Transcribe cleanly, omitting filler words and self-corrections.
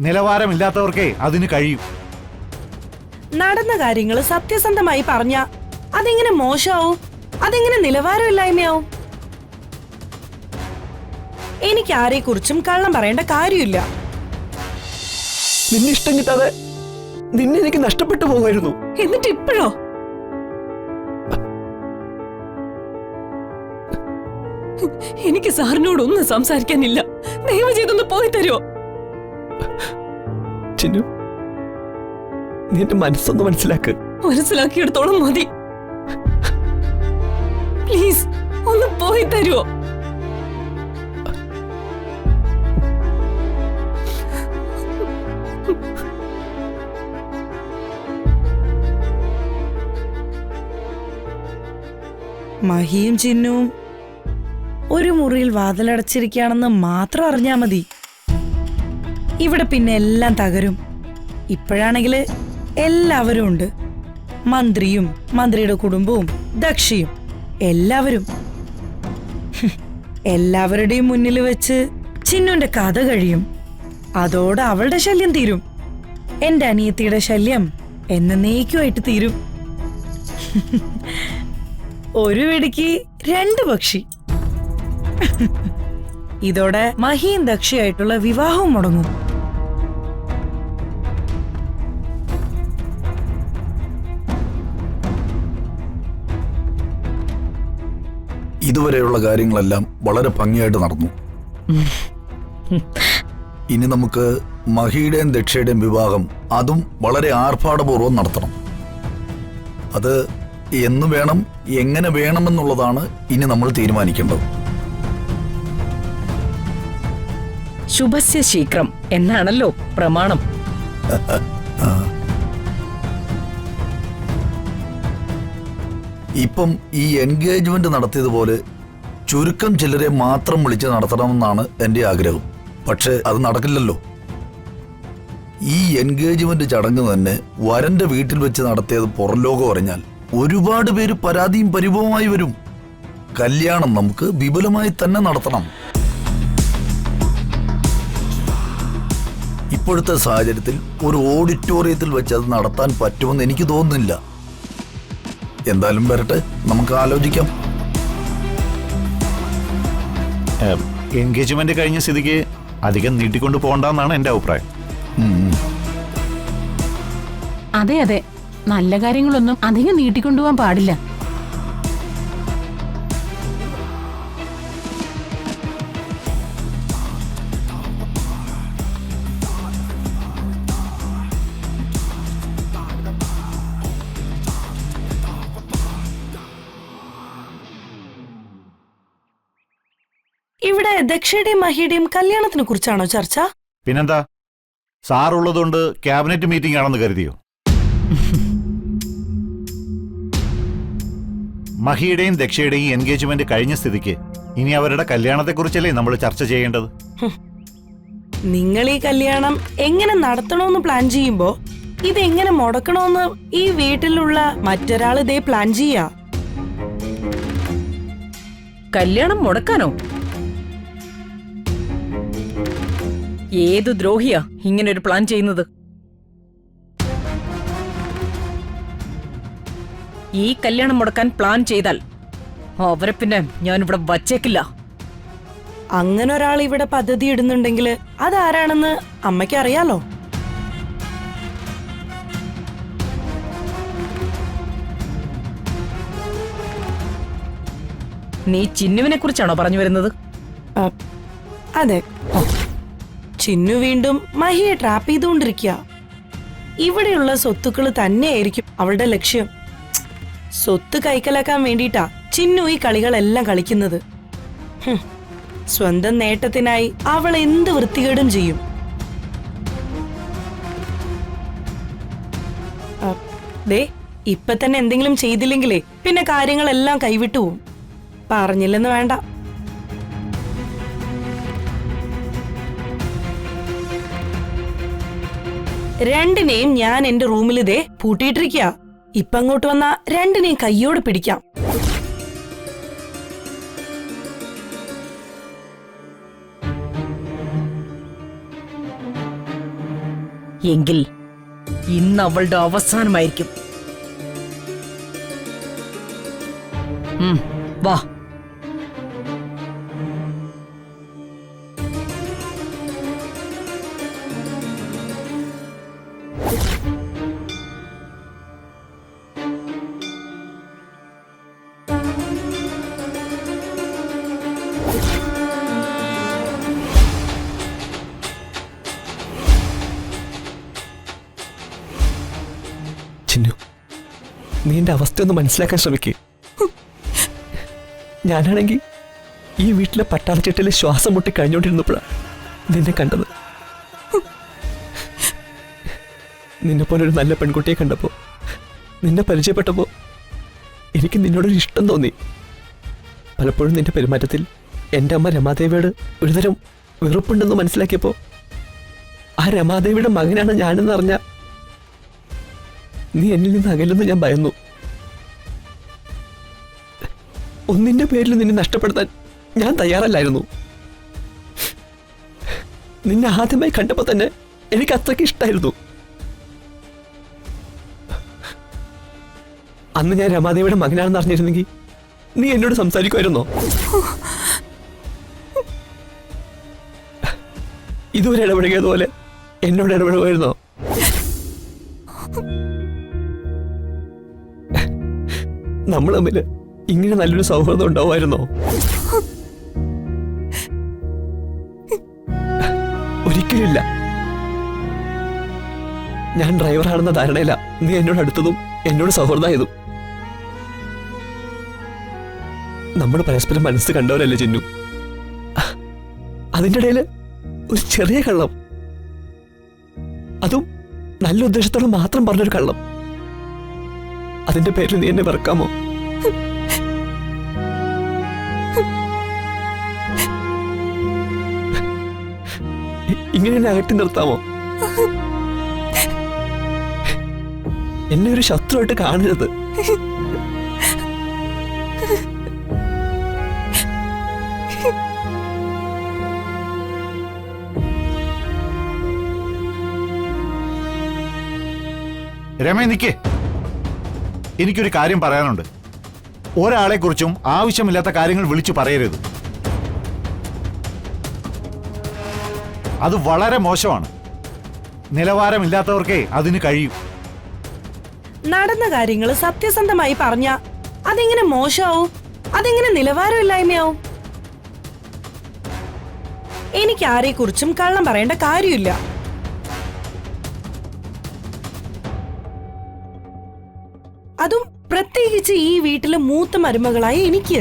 നിലവാരമില്ലാത്തവർക്കേ അതിന് കഴിയും. നടന്ന കാര്യങ്ങൾ സത്യസന്ധമായി പറഞ്ഞ അതെങ്ങനെ മോശമാവും? അതെങ്ങനെ നിലവാരമില്ലായ്മയാവും? എനിക്ക് ആരെക്കുറിച്ചും കള്ളം പറയേണ്ട കാര്യമില്ല. നിന്നെ ഇഷ്ടം കിട്ടാതെ നിന്നെ എനിക്ക് നഷ്ടപ്പെട്ടു പോകുമായിരുന്നു. എന്നിട്ട് ഇപ്പോഴോ? എനിക്ക് സാറിനോടൊന്നും സംസാരിക്കാനില്ല. ദയവ് ചെയ്തൊന്ന് പോയി തരുമോ? ചിന്നു, നീ എന്റെ മനസ്സൊന്ന് മനസ്സിലാക്ക്. മനസ്സിലാക്കിയെടുത്തോളം മതി. പ്ലീസ് ഒന്ന് പോയി തരുമോ? മഹിയും ചിന്നുവും ഒരു മുറിയിൽ വാതിലടച്ചിരിക്കുകയാണെന്ന് മാത്രം അറിഞ്ഞാ മതി. ഇവിടെ പിന്നെ എല്ലാം തകരും. ഇപ്പോഴാണെങ്കില് എല്ലാവരും ഉണ്ട്. മന്ത്രിയും മന്ത്രിയുടെ കുടുംബവും ദക്ഷയും എല്ലാവരും. എല്ലാവരുടെയും മുന്നിൽ വെച്ച് ചിന്നുന്റെ കഥ കഴിയും. അതോടെ അവളുടെ ശല്യം തീരും. എന്റെ അനിയത്തിയുടെ ശല്യം എന്നേക്കുമായിട്ട് തീരും. ഒരു വെടിക്ക് രണ്ട് പക്ഷി. ഇതോടെ മഹിയും ദക്ഷയായിട്ടുള്ള വിവാഹവും മുടങ്ങും. ഇതുവരെയുള്ള കാര്യങ്ങളെല്ലാം വളരെ ഭംഗിയായിട്ട് നടന്നു. ഇനി നമുക്ക് മഹിയുടെയും ദക്ഷയുടെയും വിവാഹം അതും വളരെ ആർഭാടപൂർവ്വം നടത്തണം. അത് എന്ന് വേണം, എങ്ങനെ വേണമെന്നുള്ളതാണ് ഇനി നമ്മൾ തീരുമാനിക്കേണ്ടത്. ശുഭസ്യ ശീഘ്രം എന്നാണല്ലോ പ്രമാണം. ഇപ്പം ഈ എൻഗേജ്മെന്റ് നടത്തിയതുപോലെ ചുരുക്കം ചിലരെ മാത്രം വിളിച്ച് നടത്തണമെന്നാണ് എൻ്റെ ആഗ്രഹം. പക്ഷെ അത് നടക്കില്ലല്ലോ. ഈ എൻഗേജ്മെന്റ് ചടങ്ങ് തന്നെ വരന്റെ വീട്ടിൽ വെച്ച് നടത്തിയത് പുറംലോകം അറിഞ്ഞാൽ ഒരുപാട് പേര് പരാതിയും പരിഭവമായി വരും. കല്യാണം നമുക്ക് വിപുലമായി തന്നെ നടത്തണം. ഇപ്പോഴത്തെ സാഹചര്യത്തിൽ ഒരു ഓഡിറ്റോറിയത്തിൽ വെച്ച് അത് നടത്താൻ പറ്റുമെന്ന് എനിക്ക് തോന്നുന്നില്ല. എന്തായാലും വരട്ടെ, നമുക്ക് ആലോചിക്കാം. എൻഗേജ്മെന്റ് കഴിഞ്ഞ സ്ഥിതിക്ക് അധികം നീട്ടിക്കൊണ്ടു പോകണ്ടെന്നാണ് എന്റെ അഭിപ്രായം. അതെ അതെ, നല്ല കാര്യങ്ങളൊന്നും അധികം നീട്ടിക്കൊണ്ടുപോകാൻ പാടില്ല. ഇവിടെ ദക്ഷയുടെയും മഹിയുടെയും കല്യാണത്തിനെ കുറിച്ചാണോ ചർച്ച? പിന്നെന്താ, സാറുള്ളതുകൊണ്ട് ക്യാബിനറ്റ് മീറ്റിംഗ് ആണെന്ന് കരുതിയോ? മഹിയുടെയും ദക്ഷയുടെയും എൻഗേജ്മെന്റ് കഴിഞ്ഞ സ്ഥിതിക്ക് ഇനി അവരുടെ കല്യാണത്തെക്കുറിച്ചല്ലേ നമ്മൾ ചർച്ച ചെയ്യേണ്ടത്? നിങ്ങൾ ഈ കല്യാണം എങ്ങനെ നടത്തണമെന്ന് പ്ലാൻ ചെയ്യുമ്പോ ഇതെങ്ങനെ മുടക്കണമെന്ന് ഈ വീട്ടിലുള്ള മറ്റൊരാൾ ഇതേ പ്ലാൻ ചെയ്യാ. കല്യാണം മുടക്കാനോ? ഏതു ദ്രോഹിയാ ഇങ്ങനൊരു പ്ലാൻ ചെയ്യുന്നത്? ഈ കല്യാണം മുടക്കാൻ പ്ലാൻ ചെയ്താൽ അവരെ പിന്നെ ഞാനിവിടെ വച്ചേക്കില്ല. അങ്ങനെ ഒരാൾ ഇവിടെ പദ്ധതി ഇടുന്നുണ്ടെങ്കിൽ അതാരാണെന്ന് അമ്മയ്ക്ക് അറിയാലോ. നീ ചിന്നുവിനെ കുറിച്ചാണോ പറഞ്ഞു വരുന്നത്? അതെ, ചിന്നു വീണ്ടും മഹിയെ ട്രാപ്പ് ചെയ്തുകൊണ്ടിരിക്കുക. ഇവിടെയുള്ള സ്വത്തുക്കൾ തന്നെയായിരിക്കും അവളുടെ ലക്ഷ്യം. സ്വത്ത് കൈക്കലാക്കാൻ വേണ്ടിയിട്ടാ ചിന്നു ഈ കളികളെല്ലാം കളിക്കുന്നത്. സ്വന്തം നേട്ടത്തിനായി അവൾ എന്ത് വൃത്തികേടും ചെയ്യും. ദേ, ഇപ്പൊ തന്നെ എന്തെങ്കിലും ചെയ്തില്ലെങ്കിലേ പിന്നെ കാര്യങ്ങളെല്ലാം കൈവിട്ടു പോവും. പറഞ്ഞില്ലെന്ന് വേണ്ട. രണ്ടിനെയും ഞാൻ എന്റെ റൂമിൽ ഇതേ പൂട്ടിയിട്ടിരിക്കുക. ഇപ്പൊ അങ്ങോട്ട് വന്ന രണ്ടിനെയും കയ്യോടെ പിടിക്കാം. എങ്കിൽ ഇന്ന് അവളുടെ അവസാനമായിരിക്കും. വാ. ചിന്നു, നീ എന്റെ അവസ്ഥയൊന്ന് മനസ്സിലാക്കാൻ ശ്രമിക്കേ. ഞാനാണെങ്കിൽ ഈ വീട്ടിലെ പട്ടാളച്ചട്ടിൽ ശ്വാസം മുട്ടി കഴിഞ്ഞോണ്ടിരുന്നപ്പോഴാണ് നിന്നെ കണ്ടത്. നിന്നെ പോലെ ഒരു നല്ല പെൺകുട്ടിയെ കണ്ടപ്പോൾ, നിന്നെ പരിചയപ്പെട്ടപ്പോൾ എനിക്ക് നിന്നോടൊരു ഇഷ്ടം തോന്നി. പലപ്പോഴും നിന്റെ പെരുമാറ്റത്തിൽ എൻ്റെ അമ്മ രമാദേവിയോട് ഒരുതരം വെറുപ്പുണ്ടെന്ന് മനസ്സിലാക്കിയപ്പോൾ ആ രമാദേവിയുടെ മകനാണ് ഞാനെന്ന് അറിഞ്ഞ നീ എന്നിൽ നിന്ന് അകലെന്ന് ഞാൻ ഭയന്നു. ഒന്നിന്റെ പേരിൽ നിന്നെ നഷ്ടപ്പെടുത്താൻ ഞാൻ തയ്യാറല്ലായിരുന്നു. നിന്നെ ആദ്യമായി കണ്ടപ്പോ തന്നെ എനിക്ക് അത്രയ്ക്ക് ഇഷ്ടമായിരുന്നു. അന്ന് ഞാൻ രമാദേവിയുടെ മകനാണെന്ന് അറിഞ്ഞിരുന്നെങ്കിൽ നീ എന്നോട് സംസാരിക്കുമായിരുന്നോ? ഇതുവരെ ഇടപെടുകയതുപോലെ എന്നോട് ഇടപെടുമായിരുന്നോ? നമ്മൾ തമ്മിൽ ഇങ്ങനെ നല്ലൊരു സൗഹൃദം ഉണ്ടാവുമായിരുന്നോ? ഒരിക്കലില്ല. ഞാൻ ഡ്രൈവറാണെന്ന ധാരണയില്ല നീ എന്നോട് അടുത്തതും എന്നോട് സൗഹൃദമായതും. നമ്മൾ പരസ്പരം മനസ്സ് കണ്ടവരല്ലേ ചിന്നു. അതിൻ്റെ ഇടയിൽ ഒരു ചെറിയ കള്ളം, അതും നല്ല ഉദ്ദേശത്തോടെ മാത്രം പറഞ്ഞൊരു കള്ളം. അതിന്റെ പേരിൽ നീ എന്നെ വെറുക്കാമോ? ഇങ്ങനെ എന്നെ അകറ്റി നിർത്താമോ? എന്നെ ഒരു ശത്രുവായിട്ട് കാണരുത്. രമേ നിക്കേ, എനിക്കൊരു കാര്യം പറയാനുണ്ട്. ഒരാളെ കുറിച്ചും ആവശ്യമില്ലാത്ത കാര്യങ്ങൾ വിളിച്ചു പറയരുത്. അത് വളരെ മോശമാണ്. നിലവാരമില്ലാത്തവർക്കേ അതിന് കഴിയും. നടന്ന കാര്യങ്ങൾ സത്യസന്ധമായി പറഞ്ഞ അതെങ്ങനെ മോശമാവും? അതെങ്ങനെ നിലവാരമില്ലായ്മയാവും? എനിക്ക് ആരെക്കുറിച്ചും കള്ളം പറയേണ്ട കാര്യമില്ല. അതും പ്രത്യേകിച്ച് ഈ വീട്ടിലെ മൂത്ത മരുമകളായ എനിക്ക്.